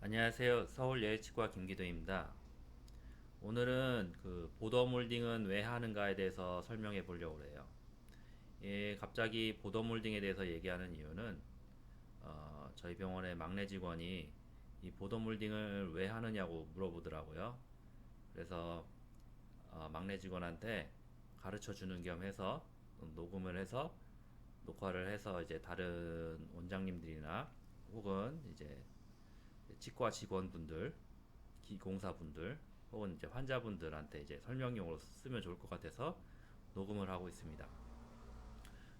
안녕하세요. 서울예치과 김기도입니다. 오늘은 그 보더 몰딩은 왜 하는가에 대해서 설명해 보려고 해요. 예, 갑자기 보더 몰딩에 대해서 얘기하는 이유는 저희 병원의 막내 직원이 이 보더 몰딩을 왜 하느냐고 물어보더라고요. 그래서 막내 직원한테 가르쳐 주는 겸 해서 녹음을 해서 녹화를 해서 이제 다른 원장님들이나 혹은 이제 치과 직원분들, 기공사분들 혹은 이제 환자분들한테 이제 설명용으로 쓰면 좋을 것 같아서 녹음을 하고 있습니다.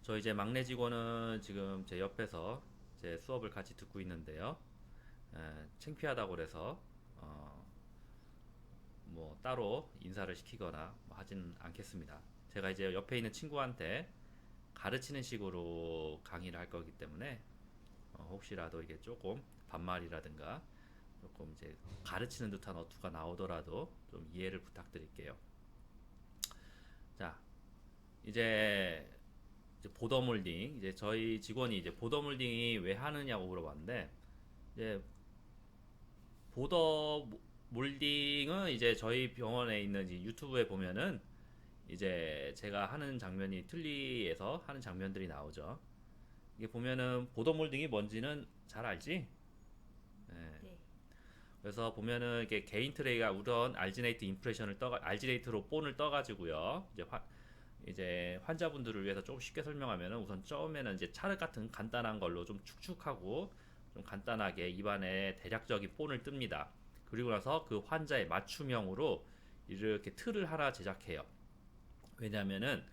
저 이제 막내 직원은 지금 제 옆에서 제 수업을 같이 듣고 있는데요. 창피하다고 그래서 뭐 따로 인사를 시키거나 뭐 하진 않겠습니다. 제가 이제 옆에 있는 친구한테 가르치는 식으로 강의를 할 거기 때문에 혹시라도 이게 조금 반말이라든가 조금 이제 가르치는 듯한 어투가 나오더라도 좀 이해를 부탁드릴게요. 자, 이제 보더 몰딩, 이제 저희 직원이 이제 보더 몰딩이 왜 하느냐고 물어봤는데, 이제 보더 몰딩은 이제 저희 병원에 있는 이제 유튜브에 보면은 이제 제가 하는 장면이 틀리에서 하는 장면들이 나오죠. 이게 보면은 보더 몰딩이 뭔지는 잘 알지? 네. 네. 그래서 보면은 이게 개인 트레이가 우선 알지네이트 임프레션을 알지네이트로 본을 떠가지고요. 이제 환자분들을 위해서 조금 쉽게 설명하면은 우선 처음에는 이제 차르 같은 간단한 걸로 좀 축축하고 좀 간단하게 입안에 대략적인 본을 뜹니다. 그리고 나서 그 환자의 맞춤형으로 이렇게 틀을 하나 제작해요. 왜냐면은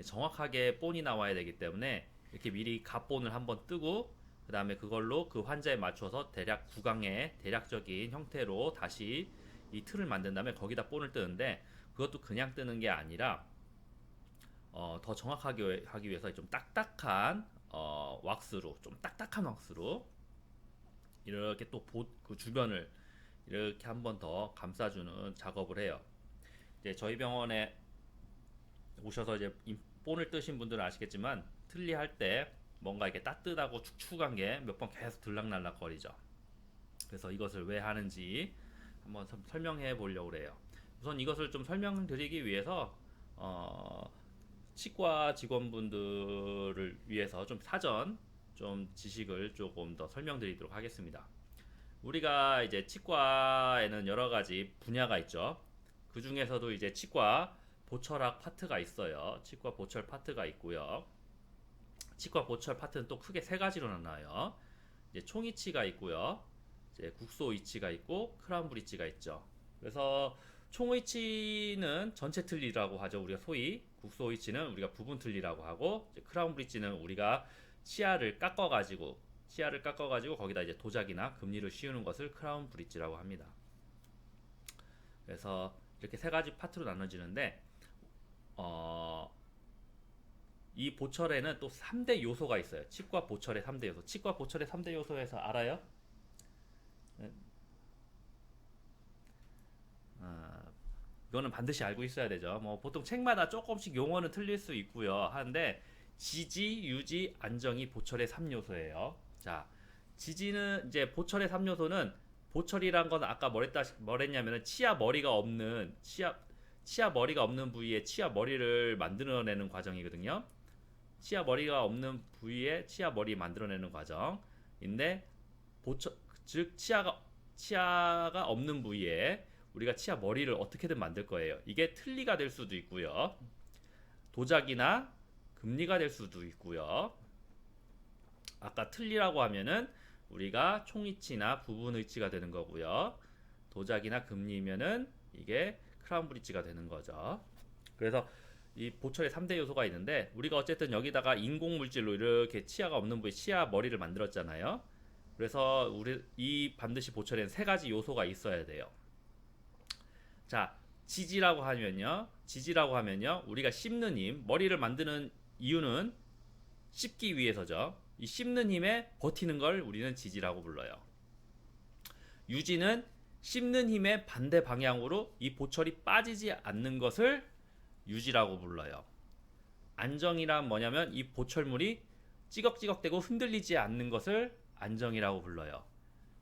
정확하게 본이 나와야 되기 때문에 이렇게 미리 갓본을 한번 뜨고 그 다음에 그걸로 그 환자에 맞춰서 대략 구강의 대략적인 형태로 다시 이 틀을 만든 다음에 거기다 본을 뜨는데 그것도 그냥 뜨는 게 아니라 더 정확하게 하기 위해서 좀 딱딱한 왁스로 좀 딱딱한 왁스로 이렇게 또 그 주변을 이렇게 한번 더 감싸주는 작업을 해요. 이제 저희 병원에 오셔서 이제 본을 뜨신 분들은 아시겠지만 틀리할 때 뭔가 이렇게 따뜻하고 축축한 게 몇 번 계속 들락날락 거리죠. 그래서 이것을 왜 하는지 한번 설명해 보려고 해요. 우선 이것을 좀 설명드리기 위해서 치과 직원분들을 위해서 좀 사전 좀 지식을 조금 더 설명드리도록 하겠습니다. 우리가 이제 치과에는 여러 가지 분야가 있죠. 그 중에서도 이제 치과 보철학 파트가 있어요. 치과 보철 파트가 있고요. 치과 보철 파트는 또 크게 세 가지로 나눠요. 이제 총이치가 있고요. 이제 국소이치가 있고 크라운 브릿지가 있죠. 그래서 총이치는 전체 틀니라고 하죠. 우리가 소위 국소이치는 우리가 부분 틀니라고 하고 크라운 브릿지는 우리가 치아를 깎아가지고 거기다 이제 도자기나 금리를 씌우는 것을 크라운 브릿지라고 합니다. 그래서 이렇게 세 가지 파트로 나눠지는데 어, 이 보철에는 또 3대 요소가 있어요. 치과 보철의 3대 요소. 치과 보철의 3대 요소에서 알아요? 네. 아, 이거는 반드시 알고 있어야 되죠. 뭐 보통 책마다 조금씩 용어는 틀릴 수 있고요. 하는데 지지, 유지, 안정이 보철의 3요소예요. 자, 지지는 이제 보철의 3요소는 보철이란 건 아까 뭐랬냐면은 치아 머리가 없는 부위에 치아 머리를 만들어내는 과정이거든요. 치아 머리가 없는 부위에 치아 머리 만들어내는 과정인데 보철 즉 치아가 없는 부위에 우리가 치아 머리를 어떻게든 만들 거예요. 이게 틀니가 될 수도 있고요. 도자기나 금리가 될 수도 있고요. 아까 틀니라고 하면은 우리가 총이치나 부분 의치가 되는 거고요. 도자기나 금리면은 이게 크라운 브릿지가 되는 거죠. 그래서 이 보철에 3대 요소가 있는데 우리가 어쨌든 여기다가 인공 물질로 이렇게 치아가 없는 부위 치아 머리를 만들었잖아요. 그래서 우리 이 반드시 보철에는 세 가지 요소가 있어야 돼요. 자, 지지라고 하면요. 우리가 씹는 힘, 머리를 만드는 이유는 씹기 위해서죠. 이 씹는 힘에 버티는 걸 우리는 지지라고 불러요. 유지는 씹는 힘의 반대 방향으로 이 보철이 빠지지 않는 것을 유지라고 불러요. 안정이란 뭐냐면 이 보철물이 찌걱찌걱대고 흔들리지 않는 것을 안정이라고 불러요.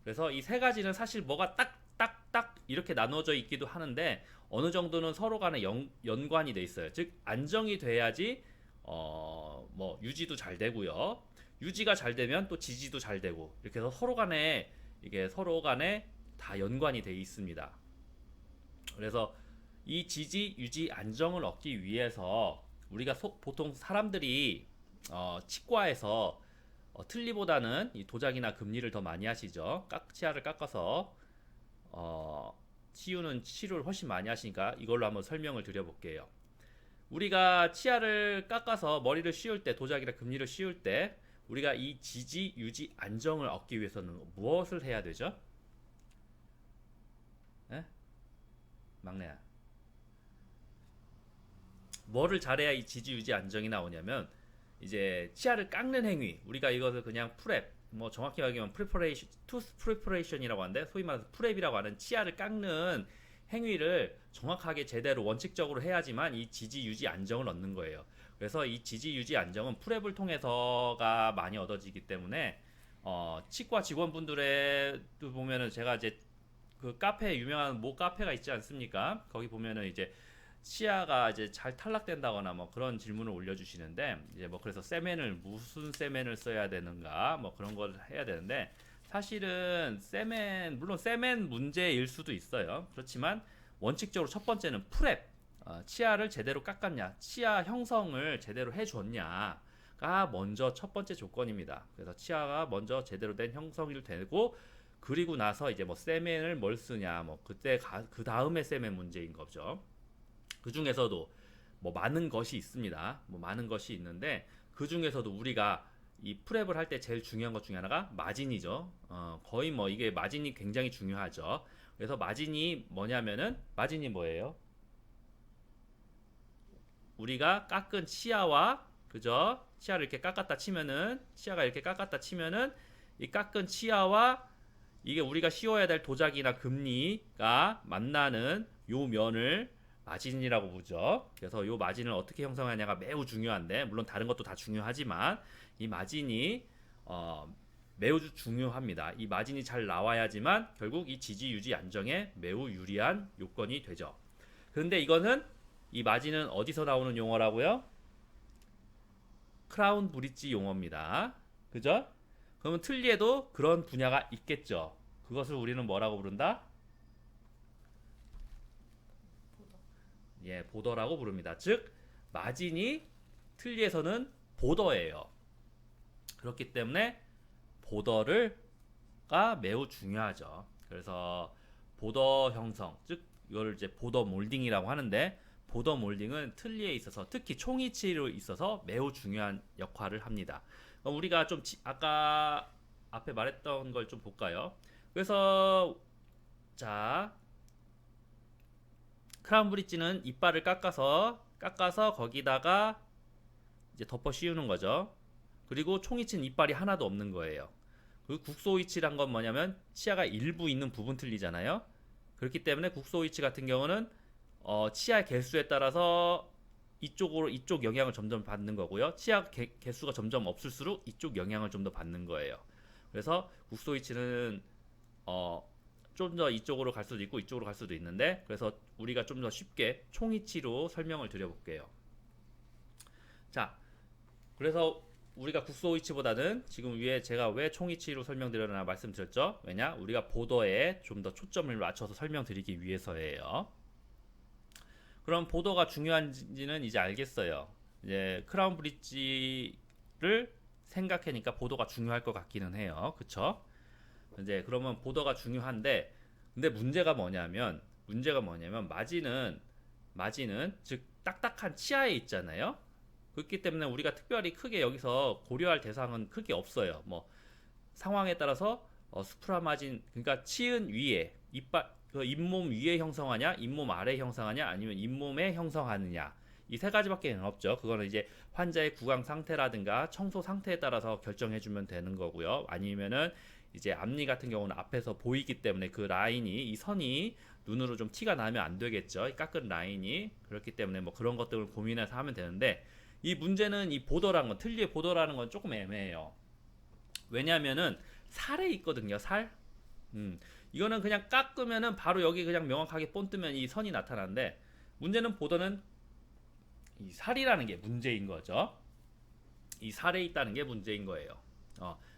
그래서 이 세 가지는 사실 뭐가 딱 이렇게 나눠져 있기도 하는데 어느 정도는 서로 간에 연관이 돼 있어요. 즉 안정이 돼야지 뭐 유지도 잘 되고요. 유지가 잘 되면 또 지지도 잘 되고 이렇게 해서 서로 간에 다 연관이 돼 있습니다. 그래서 이 지지, 유지, 안정을 얻기 위해서 우리가 보통 사람들이 치과에서 틀니보다는 이 도자기나 금리를 더 많이 하시죠. 치아를 깎아서 치유는 치료를 훨씬 많이 하시니까 이걸로 한번 설명을 드려볼게요. 우리가 치아를 깎아서 머리를 씌울 때, 도자기나 금리를 씌울 때 우리가 이 지지, 유지, 안정을 얻기 위해서는 무엇을 해야 되죠? 에? 막내야. 뭐를 잘해야 이 지지, 유지, 안정이 나오냐면 이제 치아를 깎는 행위, 우리가 이것을 그냥 프랩, 뭐 정확히 말하면 프리퍼레이션, 투스 프리퍼레이션이라고 하는데 소위 말해서 프랩이라고 하는 치아를 깎는 행위를 정확하게 제대로 원칙적으로 해야지만 이 지지, 유지, 안정을 얻는 거예요. 그래서 이 지지, 유지, 안정은 프랩을 통해서가 많이 얻어지기 때문에 치과 직원분들의 보면은 제가 이제 그 카페 유명한 모 카페가 있지 않습니까? 거기 보면은 이제 치아가 이제 잘 탈락된다거나 뭐 그런 질문을 올려주시는데 이제 뭐 그래서 무슨 세멘을 써야 되는가 뭐 그런 걸 해야 되는데 사실은 물론 세멘 문제일 수도 있어요. 그렇지만 원칙적으로 첫 번째는 프랩, 치아를 제대로 깎았냐, 치아 형성을 제대로 해줬냐가 먼저 첫 번째 조건입니다. 그래서 치아가 먼저 제대로 된 형성이 되고 그리고 나서 이제 뭐 세멘을 뭘 쓰냐 뭐 그때 그 다음에 세멘 문제인 거죠. 그 중에서도 뭐 많은 것이 있습니다. 뭐 많은 것이 있는데 그 중에서도 우리가 이 프랩을 할 때 제일 중요한 것 중에 하나가 마진이죠. 거의 뭐 이게 마진이 굉장히 중요하죠. 그래서 마진이 뭐냐면은 마진이 뭐예요? 우리가 깎은 치아와 그죠? 치아를 이렇게 깎았다 치면은 치아가 이렇게 깎았다 치면은 이 깎은 치아와 이게 우리가 씌워야 될 도자기나 금리가 만나는 요 면을 마진이라고 보죠. 그래서 이 마진을 어떻게 형성하냐가 매우 중요한데 물론 다른 것도 다 중요하지만 이 마진이 매우 중요합니다. 이 마진이 잘 나와야지만 결국 이 지지, 유지, 안정에 매우 유리한 요건이 되죠. 그런데 이 마진은 어디서 나오는 용어라고요? 크라운 브릿지 용어입니다. 그죠? 그러면 틀니에도 그런 분야가 있겠죠. 그것을 우리는 뭐라고 부른다? 예, 보더라고 부릅니다. 즉 마진이 틀니에서는 보더예요. 그렇기 때문에 보더가 매우 중요하죠. 그래서 보더 형성, 즉 이걸 이제 보더 몰딩이라고 하는데 보더 몰딩은 틀니에 있어서 특히 총이치로 있어서 매우 중요한 역할을 합니다. 그럼 우리가 좀 아까 앞에 말했던 걸 좀 볼까요? 그래서 자 크라운 브릿지는 이빨을 깎아서 거기다가 이제 덮어 씌우는 거죠. 그리고 총이치는 이빨이 하나도 없는 거예요. 그리고 국소이치란 건 뭐냐면 치아가 일부 있는 부분 틀리잖아요. 그렇기 때문에 국소이치 같은 경우는 치아 개수에 따라서 이쪽 영향을 점점 받는 거고요. 치아 개수가 점점 없을수록 이쪽 영향을 좀 더 받는 거예요. 그래서 국소이치는 좀 더 이쪽으로 갈 수도 있고 이쪽으로 갈 수도 있는데 그래서 우리가 좀 더 쉽게 총이치로 설명을 드려볼게요. 자, 그래서 우리가 국소이치보다는 지금 위에 제가 왜 총이치로 설명드렸나 말씀드렸죠. 왜냐? 우리가 보더에 좀 더 초점을 맞춰서 설명드리기 위해서예요. 그럼 보더가 중요한지는 이제 알겠어요. 이제 크라운 브릿지를 생각하니까 보더가 중요할 것 같기는 해요. 그쵸? 이제 그러면 보더가 중요한데 근데 문제가 뭐냐면 마진은 즉 딱딱한 치아에 있잖아요. 그렇기 때문에 우리가 특별히 크게 여기서 고려할 대상은 크게 없어요. 뭐 상황에 따라서 수프라마진 그러니까 치은 위에 잇몸 위에 형성하냐, 잇몸 아래 형성하냐, 아니면 잇몸에 형성하느냐 이 세 가지밖에 없죠. 그거는 이제 환자의 구강 상태라든가 청소 상태에 따라서 결정해주면 되는 거고요. 아니면은 이제 앞니 같은 경우는 앞에서 보이기 때문에 그 라인이 이 선이 눈으로 좀 티가 나면 안 되겠죠. 이 깎은 라인이 그렇기 때문에 뭐 그런 것들을 고민해서 하면 되는데 이 문제는 이 보더라는 건 틀니의 보더라는 건 조금 애매해요. 왜냐하면은 살에 있거든요. 살. 이거는 그냥 깎으면은 바로 여기 그냥 명확하게 본 뜨면 이 선이 나타나는데 문제는 보더는 이 살이라는 게 문제인 거죠. 이 살에 있다는 게 문제인 거예요.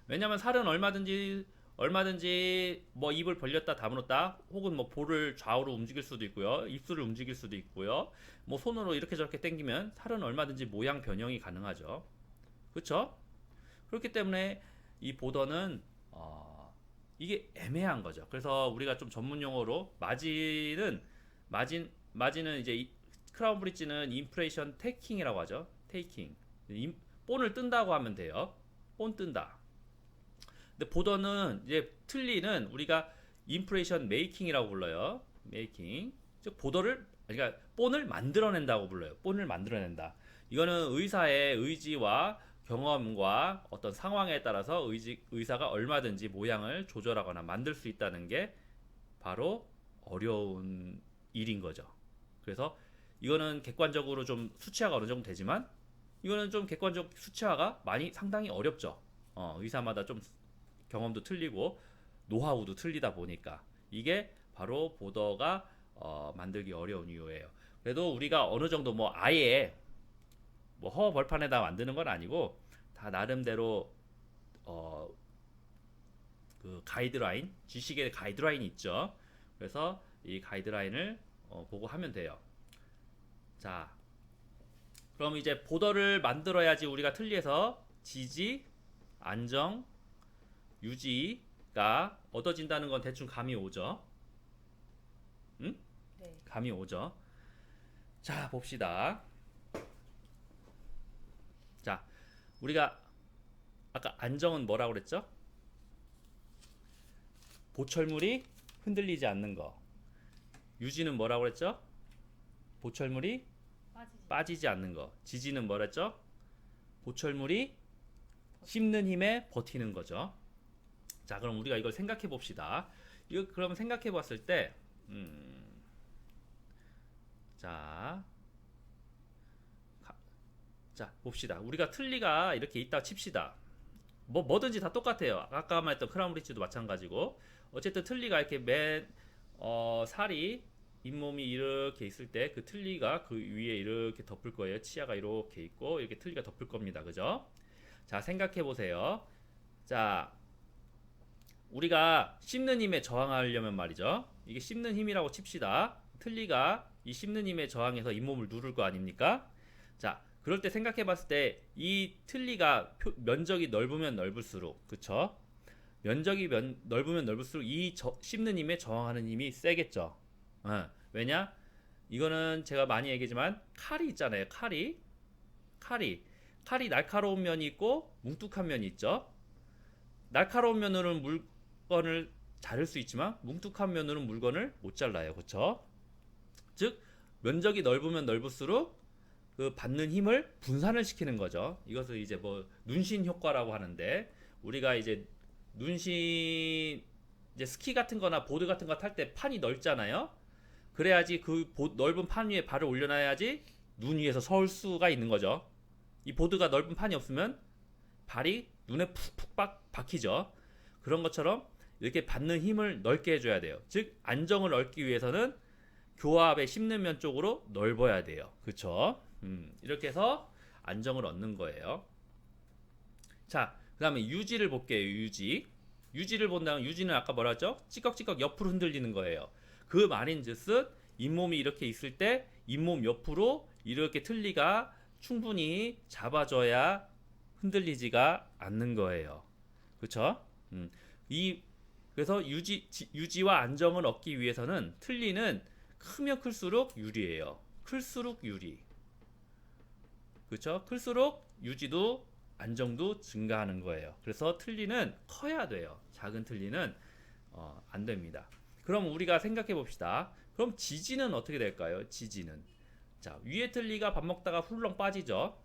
왜냐면 살은 얼마든지 뭐 입을 벌렸다 다물었다 혹은 뭐 볼을 좌우로 움직일 수도 있고요. 입술을 움직일 수도 있고요. 뭐 손으로 이렇게 저렇게 당기면 살은 얼마든지 모양 변형이 가능하죠. 그렇죠? 그렇기 때문에 이 보더는 이게 애매한 거죠. 그래서 우리가 좀 전문 용어로 마진은 이제 크라운 브릿지는 인프레이션 테이킹이라고 하죠. 테이킹. 본을 뜬다고 하면 돼요. 본 뜬다. 근데 보더는 이제 틀니는 우리가 인프레이션 메이킹이라고 불러요. 메이킹. 즉 보더를 그러니까 본을 만들어낸다고 불러요. 본을 만들어낸다. 이거는 의사의 의지와 경험과 어떤 상황에 따라서 의사가 얼마든지 모양을 조절하거나 만들 수 있다는 게 바로 어려운 일인 거죠. 그래서 이거는 객관적으로 좀 수치화가 어느 정도 되지만 이거는 좀 객관적 수치화가 상당히 어렵죠. 의사마다 좀 경험도 틀리고 노하우도 틀리다 보니까 이게 바로 보더가 만들기 어려운 이유예요. 그래도 우리가 어느 정도 뭐 아예 뭐 허벌판에다 만드는 건 아니고 다 나름대로 그 가이드라인, 지식의 가이드라인이 있죠. 그래서 이 가이드라인을 보고 하면 돼요. 자, 그럼 이제 보더를 만들어야지 우리가 틀니에서 지지, 안정, 유지가 얻어진다는 건 대충 감이 오죠. 응? 네. 감이 오죠. 자, 봅시다. 자, 우리가 아까 안정은 뭐라고 그랬죠? 보철물이 흔들리지 않는 거. 유지는 뭐라고 그랬죠? 보철물이 빠지지 않는 거. 지지는 뭐랬죠? 보철물이 씹는 힘에 버티는 거죠. 자, 그럼 우리가 이걸 생각해 봅시다. 이거 그럼 생각해 봤을 때, 자, 자, 봅시다. 우리가 틀니가 이렇게 있다 칩시다. 뭐든지 다 똑같아요. 아까 말했던 크라운 브릿지도 마찬가지고. 어쨌든 틀니가 이렇게 살이 잇몸이 이렇게 있을 때 그 틀니가 그 위에 이렇게 덮을 거예요. 치아가 이렇게 있고 이렇게 틀니가 덮을 겁니다. 그죠? 자, 생각해 보세요. 자, 우리가 씹는 힘에 저항하려면 말이죠. 이게 씹는 힘이라고 칩시다. 틀니가 이 씹는 힘에 저항해서 잇몸을 누를 거 아닙니까? 자, 그럴 때 생각해 봤을 때 이 틀니가 면적이 넓으면 넓을수록, 그쵸? 넓으면 넓을수록 이 씹는 힘에 저항하는 힘이 세겠죠. 왜냐? 이거는 제가 많이 얘기하지만 칼이 있잖아요. 칼이 날카로운 면이 있고 뭉툭한 면이 있죠. 날카로운 면으로는 물건을 자를 수 있지만 뭉툭한 면으로는 물건을 못 잘라요. 그쵸? 즉 면적이 넓으면 넓을수록 그 받는 힘을 분산을 시키는 거죠. 이것을 이제 뭐 눈신 효과라고 하는데 우리가 이제 눈신 이제 스키 같은 거나 보드 같은 거 탈 때 판이 넓잖아요. 그래야지 그 넓은 판 위에 발을 올려놔야지 눈 위에서 설 수가 있는 거죠. 이 보드가 넓은 판이 없으면 발이 눈에 푹푹 박히죠. 그런 것처럼 이렇게 받는 힘을 넓게 해줘야 돼요. 즉 안정을 얻기 위해서는 교합의 씹는 면 쪽으로 넓어야 돼요. 그쵸? 이렇게 해서 안정을 얻는 거예요. 자, 그 다음에 유지를 볼게요. 유지를 본다면 유지는 아까 뭐라 했죠? 찌꺽찌꺽 옆으로 흔들리는 거예요. 그 말인즉슨 잇몸이 이렇게 있을 때 잇몸 옆으로 이렇게 틀니가 충분히 잡아줘야 흔들리지가 않는 거예요. 그렇죠? 그래서 유지와 안정을 얻기 위해서는 틀니는 크면 클수록 유리해요. 클수록 유리. 그렇죠? 클수록 유지도 안정도 증가하는 거예요. 그래서 틀니는 커야 돼요. 작은 틀니는 안 됩니다. 그럼 우리가 생각해 봅시다. 그럼 지지는 어떻게 될까요? 지지는 자, 위에 틀니가 밥 먹다가 훌렁 빠지죠.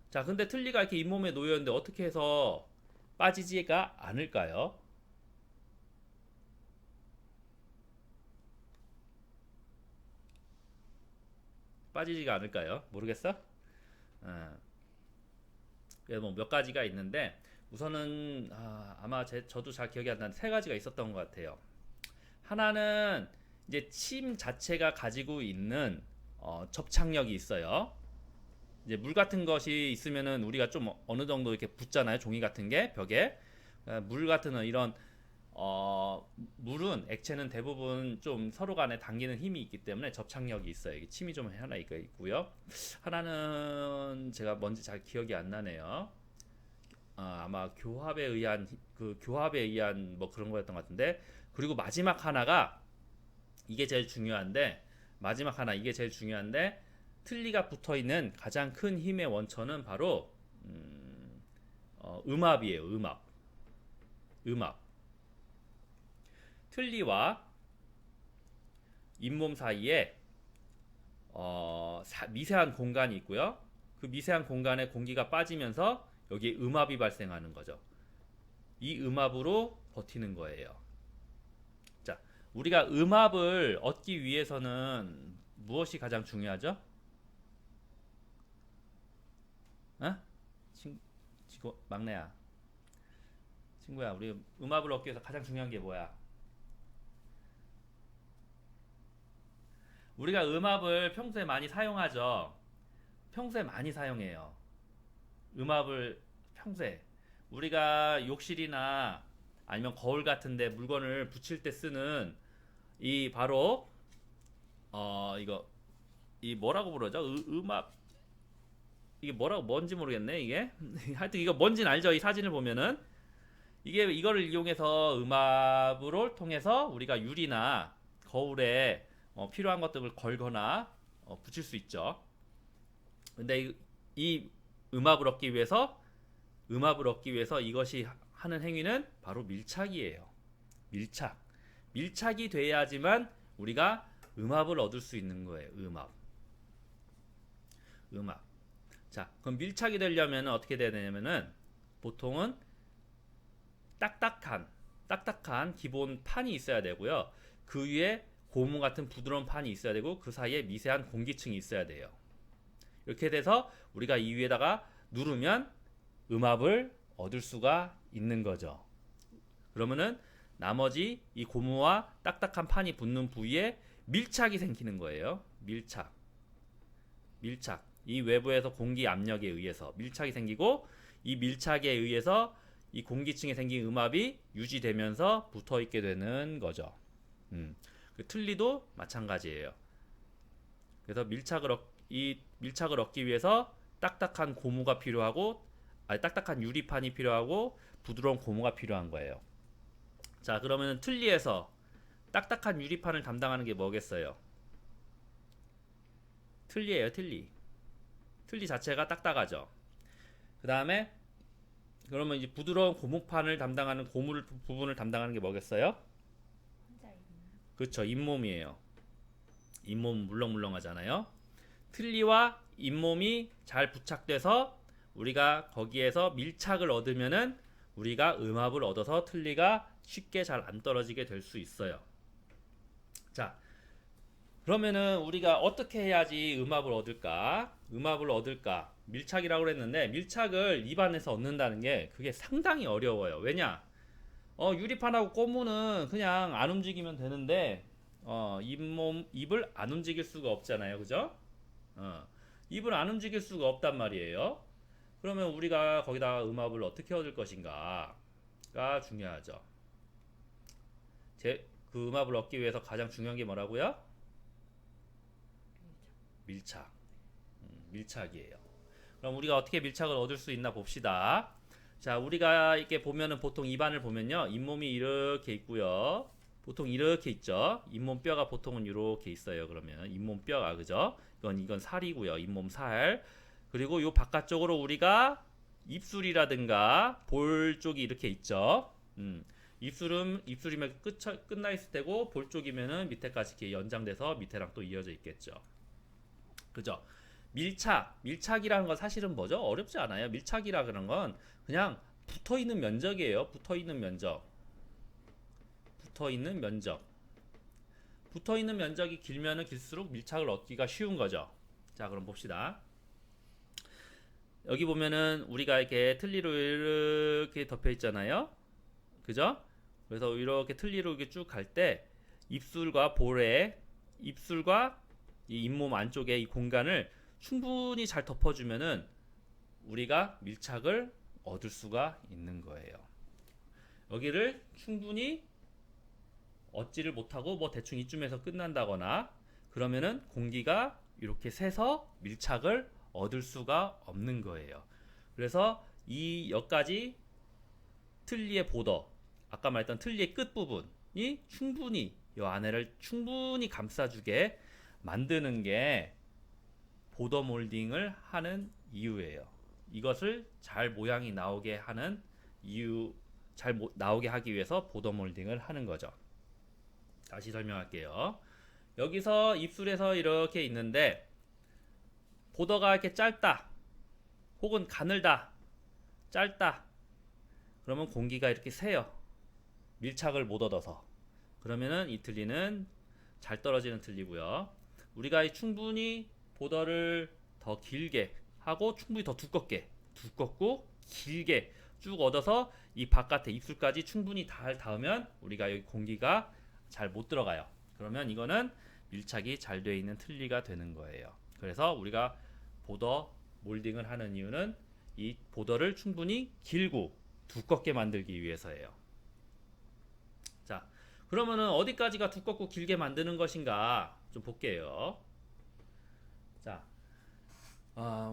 자, 근데 틀니가 이렇게 잇몸에 놓여 있는데 어떻게 해서 빠지지가 않을까요? 빠지지가 않을까요? 모르겠어? 뭐 몇 가지가 있는데 우선은 아마 저도 잘 기억이 안 나는데 세 가지가 있었던 것 같아요. 하나는 이제 침 자체가 가지고 있는 접착력이 있어요. 이제 물 같은 것이 있으면은 우리가 좀 어느 정도 이렇게 붙잖아요. 종이 같은 게 벽에. 물 같은 이런 물은 액체는 대부분 좀 서로 간에 당기는 힘이 있기 때문에 접착력이 있어요. 이게 침이 좀 하나 있고요. 하나는 제가 뭔지 잘 기억이 안 나네요. 아마 교합에 의한 뭐 그런 거였던 것 같은데. 그리고 마지막 하나가 이게 제일 중요한데 틀니가 붙어 있는 가장 큰 힘의 원천은 바로 음압이에요. 음압. 틀니와 잇몸 사이에 미세한 공간이 있고요. 그 미세한 공간에 공기가 빠지면서 여기에 음압이 발생하는 거죠. 이 음압으로 버티는 거예요. 자, 우리가 음압을 얻기 위해서는 무엇이 가장 중요하죠? 막내야, 친구야, 우리 음압을 얻기 위해서 가장 중요한 게 뭐야? 우리가 음압을 평소에 많이 사용하죠. 평소에 많이 사용해요. 음압을 평소에 우리가 욕실이나 아니면 거울 같은데 물건을 붙일 때 쓰는 이 바로 이거 이 뭐라고 부르죠? 음압, 이게 뭔지 모르겠네 이게. 하여튼 이거 뭔지는 알죠? 이 사진을 보면은 이거를 이용해서 음압을 통해서 우리가 유리나 거울에 필요한 것들을 걸거나 붙일 수 있죠. 근데 이 음압을 얻기 위해서 이것이 하는 행위는 바로 밀착이에요. 밀착이 돼야지만 우리가 음압을 얻을 수 있는 거예요. 음압. 자, 그럼 밀착이 되려면 어떻게 돼야 되냐면은 보통은 딱딱한 기본 판이 있어야 되고요. 그 위에 고무 같은 부드러운 판이 있어야 되고 그 사이에 미세한 공기층이 있어야 돼요. 이렇게 돼서 우리가 이 위에다가 누르면 음압을 얻을 수가 있는 거죠. 그러면은 나머지 이 고무와 딱딱한 판이 붙는 부위에 밀착이 생기는 거예요. 밀착. 이 외부에서 공기 압력에 의해서 밀착이 생기고 이 밀착에 의해서 이 공기층에 생긴 음압이 유지되면서 붙어 있게 되는 거죠. 그 틀니도 마찬가지예요. 그래서 이 밀착을 얻기 위해서 딱딱한 고무가 필요하고 딱딱한 유리판이 필요하고 부드러운 고무가 필요한 거예요. 자, 그러면 틀니에서 딱딱한 유리판을 담당하는 게 뭐겠어요? 틀니예요, 틀니. 틀니 자체가 딱딱하죠. 그 다음에 그러면 이제 부드러운 고무판을 담당하는 부분을 담당하는 게 뭐겠어요? 그렇죠, 잇몸이에요. 잇몸 물렁물렁하잖아요. 틀니와 잇몸이 잘 부착돼서 우리가 거기에서 밀착을 얻으면은 우리가 음압을 얻어서 틀니가 쉽게 잘 안 떨어지게 될 수 있어요. 자, 그러면은 우리가 어떻게 해야지 음압을 얻을까? 밀착이라고 그랬는데 밀착을 입안에서 얻는다는 게 그게 상당히 어려워요. 왜냐? 유리판하고 고무는 그냥 안 움직이면 되는데 입을 안 움직일 수가 없잖아요. 그죠? 입을 안 움직일 수가 없단 말이에요. 그러면 우리가 거기다 음압을 어떻게 얻을 것인가가 중요하죠. 그 음압을 얻기 위해서 가장 중요한 게 뭐라고요? 밀착이에요. 그럼 우리가 어떻게 밀착을 얻을 수 있나 봅시다. 자, 우리가 이렇게 보면은 보통 입안을 보면요, 잇몸이 이렇게 있고요. 보통 이렇게 있죠. 잇몸 뼈가 보통은 이렇게 있어요. 그러면 잇몸 뼈가, 그죠? 이건 살이고요. 잇몸 살. 그리고 요 바깥쪽으로 우리가 입술이라든가 볼 쪽이 이렇게 있죠. 입술이면 끝나 있을 테고 볼 쪽이면은 밑에까지 이렇게 연장돼서 밑에랑 또 이어져 있겠죠. 그죠? 밀착이라는 건 사실은 뭐죠? 어렵지 않아요. 밀착이라는 건 그냥 붙어 있는 면적이에요. 붙어 있는 면적이 길면은 길수록 밀착을 얻기가 쉬운 거죠. 자, 그럼 봅시다. 여기 보면은 우리가 이렇게 틀니로 이렇게 덮여 있잖아요. 그죠? 그래서 이렇게 틀니로 이렇게 쭉 갈 때 입술과 볼에 입술과 이 잇몸 안쪽에 이 공간을 충분히 잘 덮어주면은 우리가 밀착을 얻을 수가 있는 거예요. 여기를 충분히 얻지를 못하고 뭐 대충 이쯤에서 끝난다거나 그러면은 공기가 이렇게 새서 밀착을 얻을 수가 없는 거예요. 그래서 이 여기까지 틀니의 보더, 아까 말했던 틀니의 끝부분이 충분히 이 안에를 충분히 감싸주게 만드는 게 보더 몰딩을 하는 이유예요. 이것을 잘 모양이 나오게 하는 이유, 잘 나오게 하기 위해서 보더 몰딩을 하는 거죠. 다시 설명할게요. 여기서 입술에서 이렇게 있는데 보더가 이렇게 짧다 혹은 가늘다 짧다 그러면 공기가 이렇게 새요. 밀착을 못 얻어서. 그러면은 이 틀니는 잘 떨어지는 틀니고요. 우리가 충분히 보더를 더 길게 하고 충분히 더 두껍고 길게 쭉 얻어서 이 바깥에 입술까지 충분히 잘 닿으면 우리가 여기 공기가 잘 못 들어가요. 그러면 이거는 밀착이 잘 되어 있는 틀니가 되는 거예요. 그래서 우리가 보더 몰딩을 하는 이유는 이 보더를 충분히 길고 두껍게 만들기 위해서예요. 자, 그러면은 어디까지가 두껍고 길게 만드는 것인가 좀 볼게요. 자,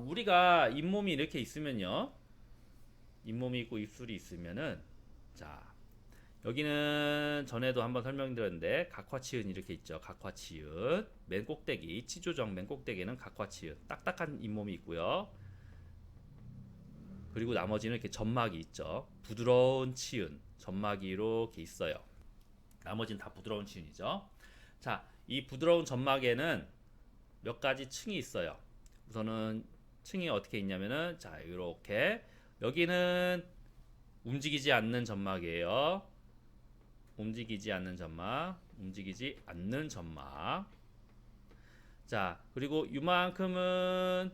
우리가 잇몸이 이렇게 있으면요. 잇몸이 있고 입술이 있으면은 자, 여기는 전에도 한번 설명드렸는데 각화치은 이렇게 있죠. 각화치은 맨 꼭대기 치조정 맨 꼭대기는 각화치은 딱딱한 잇몸이 있고요. 그리고 나머지는 이렇게 점막이 있죠. 부드러운 치은 점막이 이렇게 있어요. 나머지는 다 부드러운 치은이죠. 자, 이 부드러운 점막에는 몇 가지 층이 있어요. 우선은 층이 어떻게 있냐면은 자, 이렇게 여기는 움직이지 않는 점막이에요. 움직이지 않는 점막. 자, 그리고 요만큼은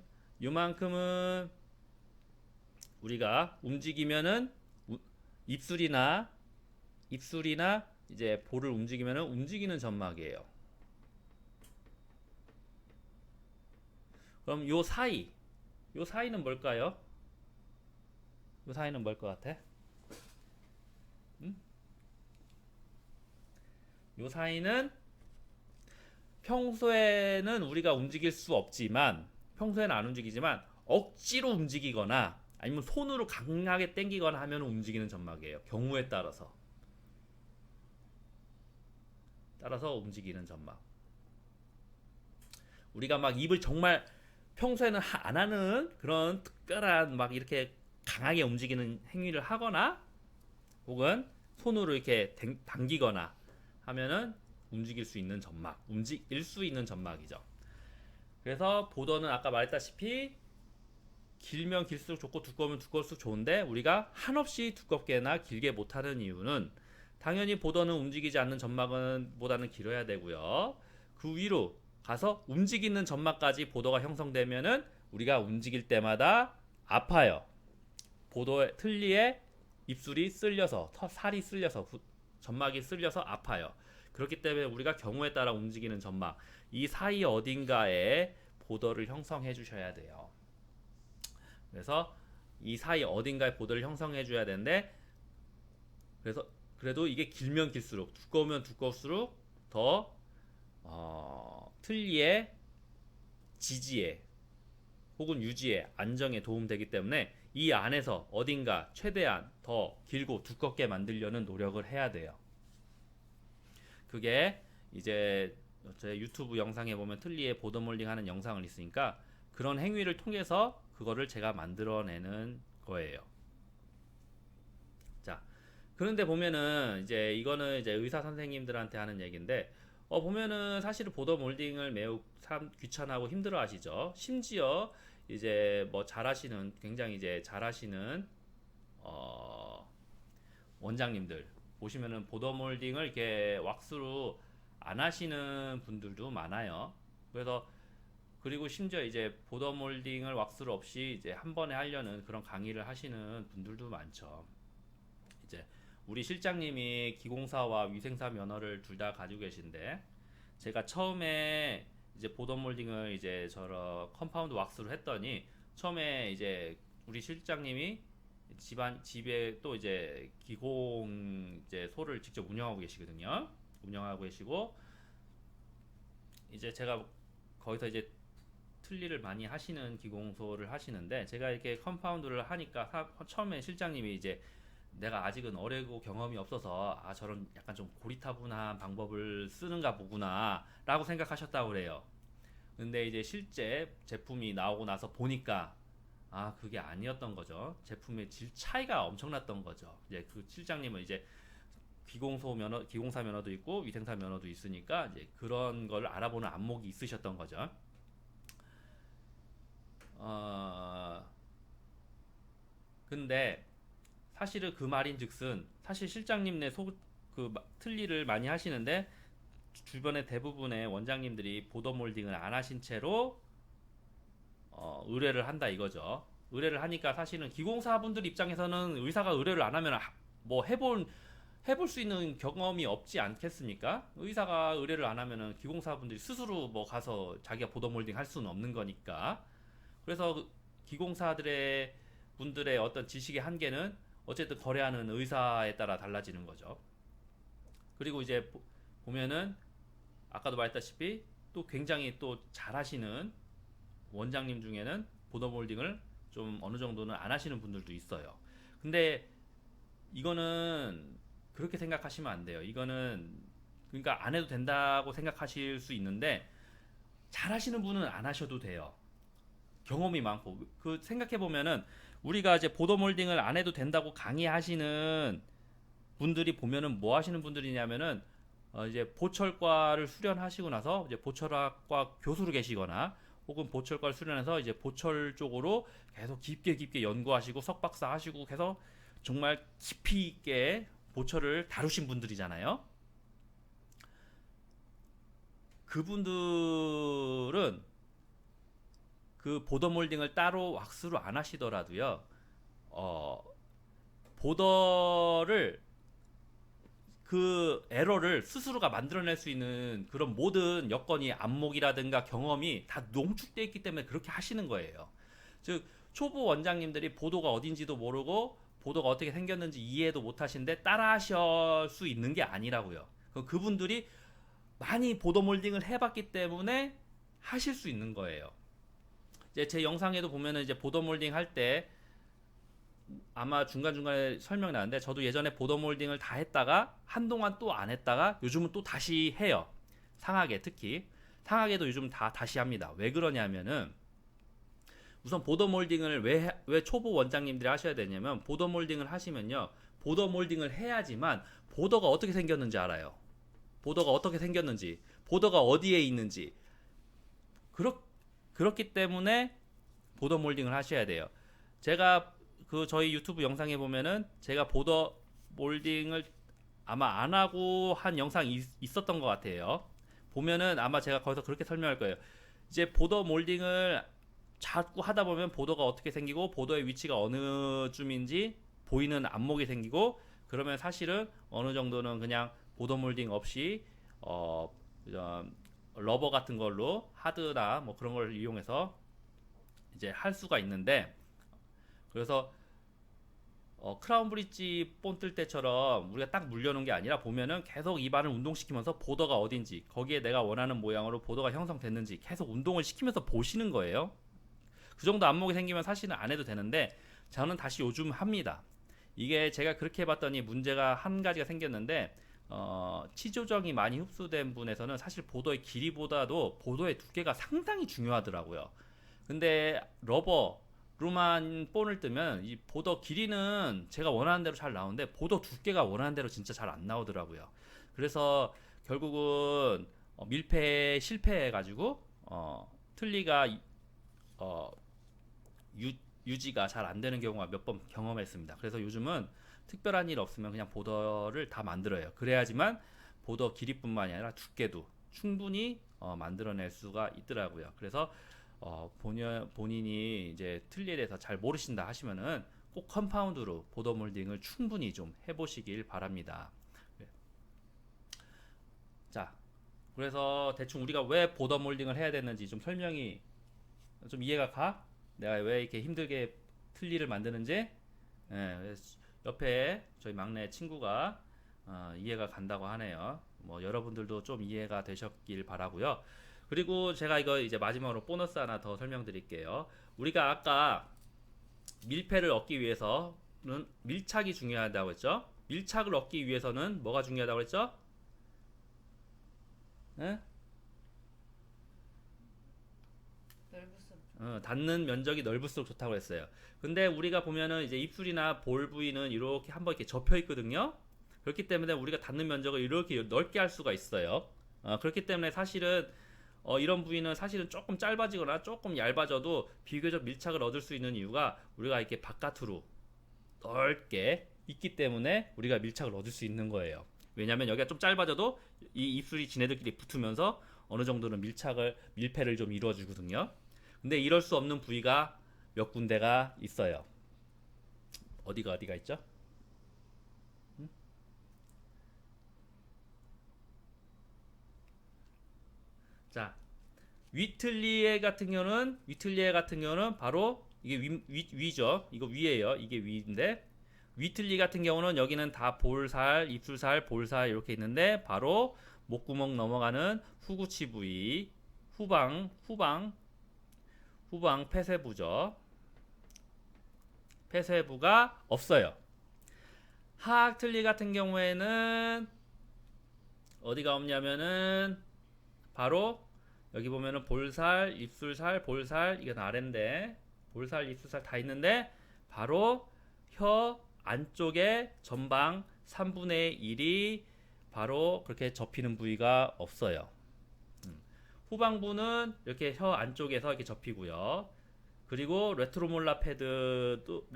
우리가 움직이면은 입술이나 이제 볼을 움직이면은 움직이는 점막이에요. 그럼 요 사이는 뭘까요? 요 사이는 뭘 것 같아? 요 사이는 평소에는 우리가 움직일 수 없지만 평소에는 안 움직이지만 억지로 움직이거나 아니면 손으로 강하게 당기거나 하면 움직이는 점막이에요. 경우에 따라서 움직이는 점막. 우리가 막 입을 정말 평소에는 안 하는 그런 특별한 막 이렇게 강하게 움직이는 행위를 하거나 혹은 손으로 이렇게 당기거나 하면은 움직일 수 있는 점막이죠. 그래서 보더는 아까 말했다시피 길면 길수록 좋고 두꺼우면 두꺼울수록 좋은데 우리가 한없이 두껍게나 길게 못하는 이유는 당연히 보더는 움직이지 않는 점막은 보다는 길어야 되고요. 그 위로 가서 움직이는 점막까지 보더가 형성되면은 우리가 움직일 때마다 아파요. 보더의 틀니에 입술이 쓸려서 살이 쓸려서 점막이 쓸려서 아파요. 그렇기 때문에 우리가 경우에 따라 움직이는 점막 이 사이 어딘가에 보더를 형성해 주셔야 돼요. 그래서 이 사이 어딘가에 보더를 형성해 줘야 되는데 그래서 그래도 이게 길면 길수록 두꺼우면 두꺼울수록 더 틀니의 지지에 혹은 유지에 안정에 도움되기 때문에 이 안에서 어딘가 최대한 더 길고 두껍게 만들려는 노력을 해야 돼요. 그게 이제 제 유튜브 영상에 보면 틀니에 보더 몰딩 하는 영상을 있으니까 그런 행위를 통해서 그거를 제가 만들어내는 거예요. 자, 그런데 보면은 이제 이거는 이제 의사 선생님들한테 하는 얘기인데 보면은 사실 보더 몰딩을 매우 귀찮아하고 힘들어 하시죠. 심지어 이제 뭐 굉장히 이제 잘하시는 원장님들 보시면은 보더 몰딩을 이렇게 왁스로 안 하시는 분들도 많아요. 그래서 그리고 심지어 이제 보더 몰딩을 왁스를 없이 이제 한 번에 하려는 그런 강의를 하시는 분들도 많죠. 이제 우리 실장님이 기공사와 위생사 면허를 둘 다 가지고 계신데, 제가 처음에 이제 보더 몰딩을 이제 저런 컴파운드 왁스로 했더니, 처음에 이제 우리 실장님이 집에 또 이제 기공 이제 소를 직접 운영하고 계시거든요. 운영하고 계시고, 이제 제가 거기서 이제 틀니를 많이 하시는 기공소를 하시는데, 제가 이렇게 컴파운드를 하니까 처음에 실장님이 이제 내가 아직은 어리고 경험이 없어서 저런 약간 좀 고리타분한 방법을 쓰는가 보구나 라고 생각하셨다고 그래요. 근데 이제 실제 제품이 나오고 나서 보니까 그게 아니었던 거죠. 제품의 질 차이가 엄청났던 거죠. 이제 그 실장님은 이제 기공사 면허도 있고 위생사 면허도 있으니까 이제 그런 걸 알아보는 안목이 있으셨던 거죠. 근데 사실은 그 말인즉슨, 사실 실장님네 틀니를 많이 하시는데 주변의 대부분의 원장님들이 보더 몰딩을 안 하신 채로 의뢰를 한다 이거죠. 의뢰를 하니까 사실은 기공사분들 입장에서는 의사가 의뢰를 안 하면 뭐 해볼 수 있는 경험이 없지 않겠습니까? 의사가 의뢰를 안 하면은 기공사분들이 스스로 뭐 가서 자기가 보더 몰딩 할 수는 없는 거니까. 그래서 기공사들의 분들의 어떤 지식의 한계는 어쨌든 거래하는 의사에 따라 달라지는 거죠. 그리고 이제 보면은 아까도 말했다시피 또 굉장히 또 잘하시는 원장님 중에는 보더 몰딩을 좀 어느 정도는 안 하시는 분들도 있어요. 근데 이거는 그렇게 생각하시면 안 돼요. 이거는 그러니까 안 해도 된다고 생각하실 수 있는데, 잘하시는 분은 안 하셔도 돼요. 경험이 많고. 그 생각해 보면은 우리가 이제 보더 몰딩을 안 해도 된다고 강의하시는 분들이 보면은 뭐 하시는 분들이냐면은 이제 보철과를 수련하시고 나서 이제 보철학과 교수로 계시거나, 혹은 보철과를 수련해서 이제 보철 쪽으로 계속 깊게 연구하시고 석박사 하시고 계속 정말 깊이 있게 보철을 다루신 분들이잖아요. 그분들은 그 보더 몰딩을 따로 왁스로 안 하시더라도요, 보더를 그 에러를 스스로가 만들어낼 수 있는 그런 모든 여건이, 안목이라든가 경험이 다 농축되어 있기 때문에 그렇게 하시는 거예요. 즉 초보 원장님들이 보도가 어딘지도 모르고 보도가 어떻게 생겼는지 이해도 못 하시는데 따라 하실 수 있는 게 아니라고요. 그분들이 많이 보더 몰딩을 해봤기 때문에 하실 수 있는 거예요. 이제 제 영상에도 보면은 이제 보더 몰딩 할 때 아마 중간중간에 설명이 나는데, 저도 예전에 보더 몰딩을 다 했다가 한동안 또 안 했다가 요즘은 또 다시 해요. 상하게, 특히 상하게도 요즘 다시 합니다. 왜 그러냐면은, 우선 보더 몰딩을 왜 초보 원장님들이 하셔야 되냐면, 보더 몰딩을 하시면요, 보더 몰딩을 해야지만 보더가 어떻게 생겼는지 알아요. 보더가 어떻게 생겼는지, 보더가 어디에 있는지. 그렇기 때문에 보더 몰딩을 하셔야 돼요. 제가 저희 유튜브 영상에 보면은 제가 보더 몰딩을 아마 안 하고 한 영상이 있었던 것 같아요. 보면은 아마 제가 거기서 그렇게 설명할 거예요. 이제 보더 몰딩을 자꾸 하다 보면 보더가 어떻게 생기고 보더의 위치가 어느 쯤인지 보이는 안목이 생기고, 그러면 사실은 어느 정도는 그냥 보더 몰딩 없이 러버 같은 걸로 하드나 뭐 그런 걸 이용해서 이제 할 수가 있는데, 그래서 크라운 브릿지 본 뜰 때처럼 우리가 딱 물려놓은 게 아니라, 보면은 계속 입안을 운동시키면서 보더가 어딘지, 거기에 내가 원하는 모양으로 보더가 형성됐는지 계속 운동을 시키면서 보시는 거예요. 그 정도 안목이 생기면 사실은 안 해도 되는데, 저는 다시 요즘 합니다. 이게 제가 그렇게 해봤더니 문제가 한 가지가 생겼는데, 치조정이 많이 흡수된 분에서는 사실 보더의 길이보다도 보더의 두께가 상당히 중요하더라고요. 근데 러버로만 본을 뜨면 이 보더 길이는 제가 원하는 대로 잘 나오는데 보더 두께가 원하는 대로 진짜 잘 안 나오더라고요. 그래서 결국은 밀폐에 실패해가지고 틀니가 유지가 잘 안 되는 경우가 몇 번 경험했습니다. 그래서 요즘은 특별한 일 없으면 그냥 보더를 다 만들어요. 그래야지만 보더 길이뿐만이 아니라 두께도 충분히 만들어낼 수가 있더라고요. 그래서 본인이 이제 틀니에 대해서 잘 모르신다 하시면은 꼭 컴파운드로 보더 몰딩을 충분히 좀 해보시길 바랍니다. 자, 그래서 대충 우리가 왜 보더 몰딩을 해야 되는지 좀 설명이 좀 이해가 가? 내가 왜 이렇게 힘들게 틀니를 만드는지. 예, 옆에 저희 막내 친구가 이해가 간다고 하네요. 뭐 여러분들도 좀 이해가 되셨길 바라고요. 그리고 제가 이거 이제 마지막으로 보너스 하나 더 설명드릴게요. 우리가 아까 밀폐를 얻기 위해서는 밀착이 중요하다고 했죠? 밀착을 얻기 위해서는 뭐가 중요하다고 했죠? 네? 닿는 면적이 넓을수록 좋다고 했어요. 근데 우리가 보면은 이제 입술이나 볼 부위는 이렇게 한번 이렇게 접혀 있거든요. 그렇기 때문에 우리가 닿는 면적을 이렇게 넓게 할 수가 있어요. 그렇기 때문에 사실은 이런 부위는 사실은 조금 짧아지거나 조금 얇아져도 비교적 밀착을 얻을 수 있는 이유가 우리가 이렇게 바깥으로 넓게 있기 때문에 우리가 밀착을 얻을 수 있는 거예요. 왜냐하면 여기가 좀 짧아져도 이 입술이 지네들끼리 붙으면서 어느 정도는 밀폐를 좀 이루어주거든요. 근데 이럴 수 없는 부위가 몇 군데가 있어요. 어디가 있죠? 자, 위틀리에 같은 경우는 바로 이게 위죠. 이거 위에요. 이게 위인데 위틀리 같은 경우는 여기는 다 볼살, 입술살, 볼살 이렇게 있는데 바로 목구멍 넘어가는 후구치 부위, 후방 폐쇄부죠. 폐쇄부가 없어요. 하악틀리 같은 경우에는 어디가 없냐면은 바로 여기 보면은 볼살, 입술살, 볼살 이건 아래인데 볼살, 입술살 다 있는데 바로 혀 안쪽에 전방 3분의 1이 바로 그렇게 접히는 부위가 없어요. 후방부는 이렇게 혀 안쪽에서 이렇게 접히고요. 그리고 레트로몰라 패드도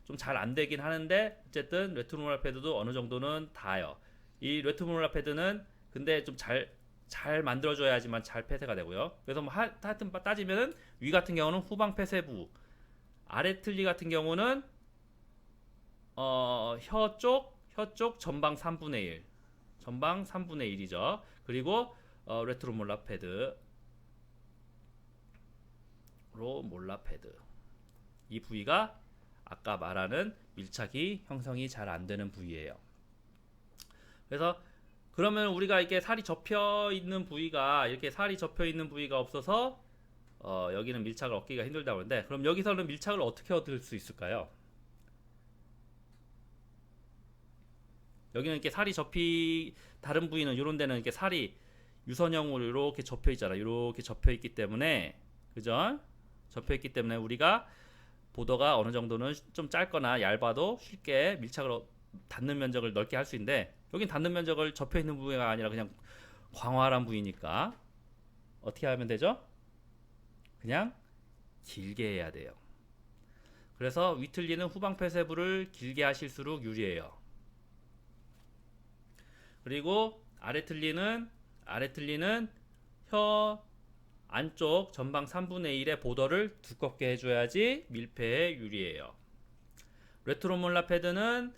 좀 잘 안 되긴 하는데 어쨌든 레트로몰라 패드도 어느 정도는 닿아요. 이 레트로몰라 패드는 근데 좀 잘 만들어줘야지만 잘 폐쇄가 되고요. 그래서 뭐 하여튼 따지면은 위 같은 경우는 후방 폐쇄부, 아래 틀니 같은 경우는 혀 쪽 전방 3분의 1이죠. 그리고 레트로몰라 패드 이 부위가 아까 말하는 밀착이 형성이 잘 안 되는 부위예요. 그래서 그러면 우리가 이렇게 살이 접혀 있는 부위가 없어서 여기는 밀착을 얻기가 힘들다고 하는데 그럼 여기서는 밀착을 어떻게 얻을 수 있을까요? 여기는 이렇게 다른 부위는 이런 데는 이렇게 살이 유선형으로 이렇게 접혀 있잖아. 이렇게 접혀 있기 때문에 그죠? 접혀 있기 때문에 우리가 보더가 어느 정도는 좀 짧거나 얇아도 쉽게 밀착을 닿는 면적을 넓게 할 수 있는데 여긴 닿는 면적을 접혀 있는 부위가 아니라 그냥 광활한 부위니까 어떻게 하면 되죠? 그냥 길게 해야 돼요. 그래서 위틀리는 후방 폐쇄부를 길게 하실수록 유리해요. 그리고 아래 틀니는 혀 안쪽 전방 3분의 1의 보더를 두껍게 해줘야지 밀폐에 유리해요. 레트로몰라 패드는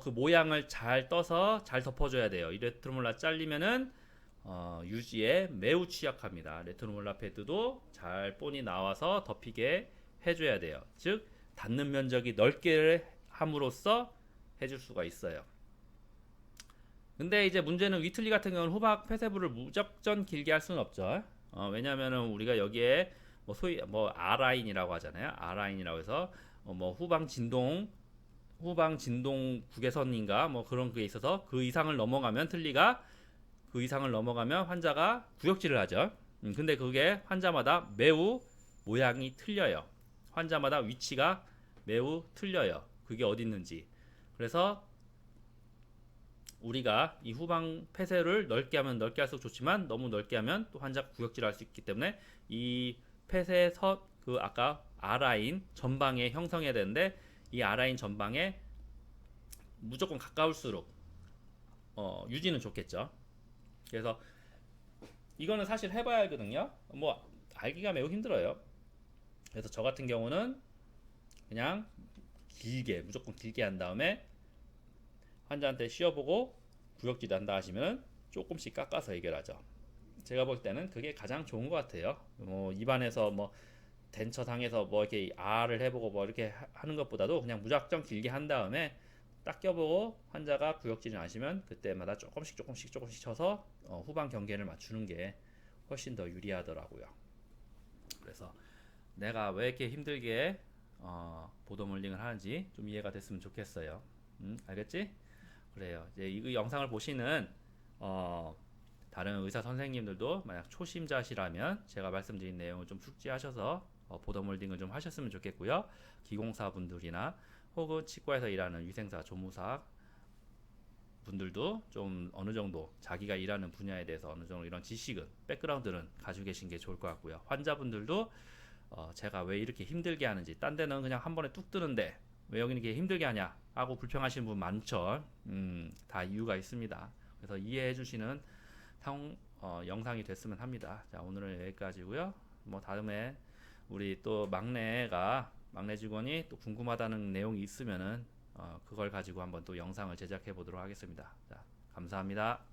그 모양을 잘 떠서 잘 덮어줘야 돼요. 이 레트로몰라 잘리면은 유지에 매우 취약합니다. 레트로몰라 패드도 잘 본이 나와서 덮이게 해줘야 돼요. 즉 닿는 면적이 넓게 함으로써 해줄 수가 있어요. 근데 이제 문제는 위틀리 같은 경우는 후방 폐쇄부를 무작정 길게 할 수는 없죠. 왜냐면은 우리가 여기에 뭐 소위 뭐 R라인이라고 하잖아요. R라인이라고 해서 뭐 후방 진동 국외선인가 뭐 그런 게 있어서 그 이상을 넘어가면 환자가 구역질을 하죠. 근데 그게 환자마다 매우 모양이 틀려요. 환자마다 위치가 매우 틀려요. 그게 어디 있는지. 그래서 우리가 이 후방 폐쇄를 넓게 하면 넓게 할수록 좋지만 너무 넓게 하면 또 환자가 구역질을 할 수 있기 때문에 이 그 아까 R라인 전방에 형성해야 되는데 이 R라인 전방에 무조건 가까울수록 유지는 좋겠죠. 그래서 이거는 사실 해봐야 알거든요. 뭐 알기가 매우 힘들어요. 그래서 저 같은 경우는 그냥 길게 무조건 길게 한 다음에 환자한테 쉬어보고 구역질 한다 하시면 조금씩 깎아서 해결하죠. 제가 볼 때는 그게 가장 좋은 것 같아요. 뭐 입안에서 뭐 덴처 상에서 뭐 이렇게 R을 해보고 뭐 이렇게 하는 것보다도 그냥 무작정 길게 한 다음에 딱 껴보고 환자가 구역질이 나시면 그때마다 조금씩 쳐서 후방 경계를 맞추는 게 훨씬 더 유리하더라고요. 그래서 내가 왜 이렇게 힘들게 보도몰딩을 하는지 좀 이해가 됐으면 좋겠어요. 알겠지? 그래요. 이제 이 영상을 보시는 다른 의사 선생님들도 만약 초심자시라면 제가 말씀드린 내용을 좀 숙지하셔서 보더몰딩을 좀 하셨으면 좋겠고요. 기공사분들이나 혹은 치과에서 일하는 위생사, 조무사 분들도 좀 어느 정도 자기가 일하는 분야에 대해서 어느 정도 이런 지식은, 백그라운드는 가지고 계신 게 좋을 것 같고요. 환자분들도 제가 왜 이렇게 힘들게 하는지, 딴 데는 그냥 한 번에 뚝 뜨는데 왜 여기는 이렇게 힘들게 하냐 하고 불평하시는 분 많죠. 다 이유가 있습니다. 그래서 이해해 주시는 영상이 됐으면 합니다. 자, 오늘은 여기까지고요. 뭐 다음에 우리 또 막내 직원이 또 궁금하다는 내용이 있으면은 그걸 가지고 한번 또 영상을 제작해 보도록 하겠습니다. 자, 감사합니다.